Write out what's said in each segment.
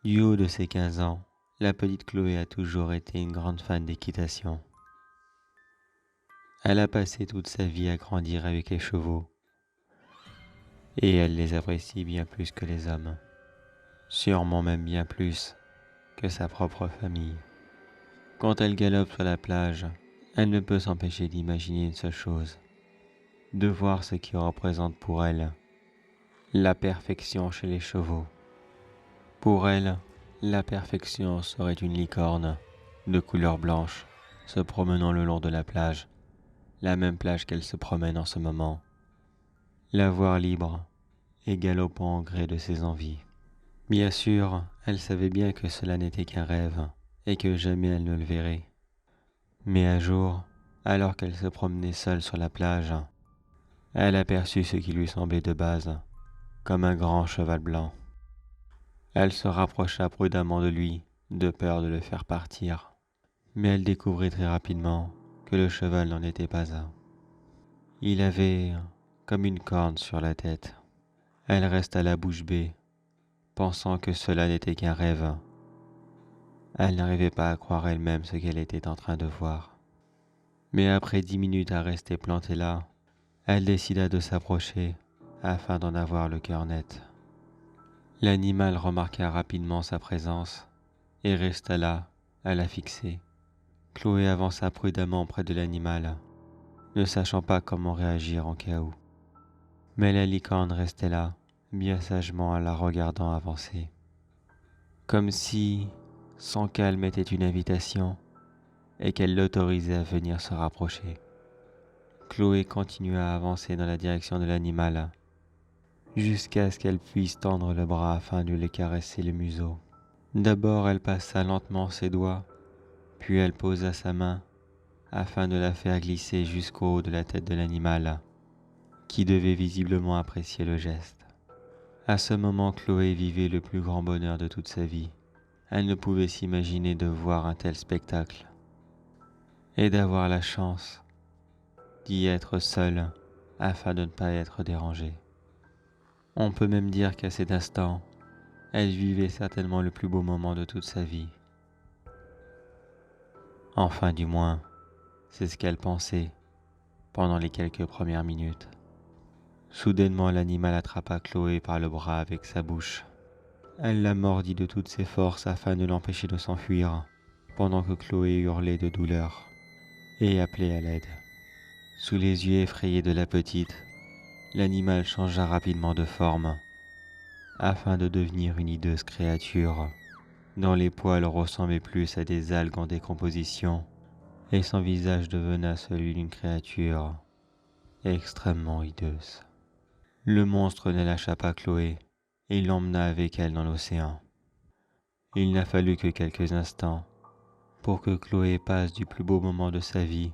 Du haut de ses 15 ans, la petite Chloé a toujours été une grande fan d'équitation. Elle a passé toute sa vie à grandir avec les chevaux, et elle les apprécie bien plus que les hommes, sûrement même bien plus que sa propre famille. Quand elle galope sur la plage, elle ne peut s'empêcher d'imaginer une seule chose, de voir ce qui représente pour elle la perfection chez les chevaux. Pour elle, la perfection serait une licorne de couleur blanche se promenant le long de la plage, la même plage qu'elle se promène en ce moment. La voir libre et galopant au gré de ses envies. Bien sûr, elle savait bien que cela n'était qu'un rêve et que jamais elle ne le verrait. Mais un jour, alors qu'elle se promenait seule sur la plage, elle aperçut ce qui lui semblait de base comme un grand cheval blanc. Elle se rapprocha prudemment de lui, de peur de le faire partir. Mais elle découvrit très rapidement que le cheval n'en était pas un. Il avait comme une corne sur la tête. Elle resta la bouche bée, pensant que cela n'était qu'un rêve. Elle n'arrivait pas à croire elle-même ce qu'elle était en train de voir. Mais après 10 minutes à rester plantée là, elle décida de s'approcher afin d'en avoir le cœur net. L'animal remarqua rapidement sa présence et resta là, à la fixer. Chloé avança prudemment près de l'animal, ne sachant pas comment réagir en cas où. Mais la licorne restait là, bien sagement en la regardant avancer. Comme si son calme était une invitation et qu'elle l'autorisait à venir se rapprocher. Chloé continua à avancer dans la direction de l'animal, jusqu'à ce qu'elle puisse tendre le bras afin de lui caresser le museau. D'abord elle passa lentement ses doigts, puis elle posa sa main afin de la faire glisser jusqu'au haut de la tête de l'animal, qui devait visiblement apprécier le geste. À ce moment, Chloé vivait le plus grand bonheur de toute sa vie. Elle ne pouvait s'imaginer de voir un tel spectacle et d'avoir la chance d'y être seule afin de ne pas être dérangée. On peut même dire qu'à cet instant, elle vivait certainement le plus beau moment de toute sa vie. Enfin, du moins, c'est ce qu'elle pensait pendant les quelques premières minutes. Soudainement, l'animal attrapa Chloé par le bras avec sa bouche. Elle la mordit de toutes ses forces afin de l'empêcher de s'enfuir, pendant que Chloé hurlait de douleur et appelait à l'aide. Sous les yeux effrayés de la petite, l'animal changea rapidement de forme, afin de devenir une hideuse créature, dont les poils ressemblaient plus à des algues en décomposition, et son visage devenait celui d'une créature extrêmement hideuse. Le monstre ne lâcha pas Chloé et l'emmena avec elle dans l'océan. Il n'a fallu que quelques instants pour que Chloé passe du plus beau moment de sa vie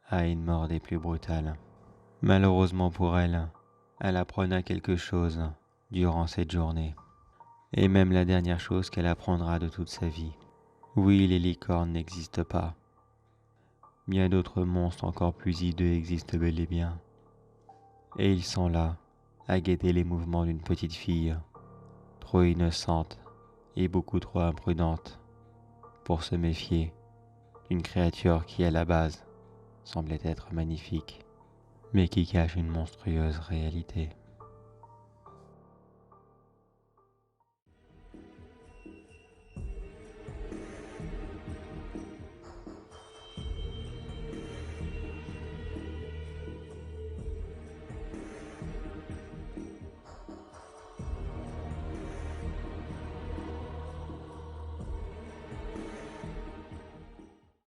à une mort des plus brutales. Malheureusement pour elle, elle apprendra quelque chose durant cette journée, et même la dernière chose qu'elle apprendra de toute sa vie. Oui, les licornes n'existent pas. Bien d'autres monstres encore plus hideux existent bel et bien. Et ils sont là, à guetter les mouvements d'une petite fille, trop innocente et beaucoup trop imprudente pour se méfier d'une créature qui à la base semblait être magnifique, mais qui cache une monstrueuse réalité.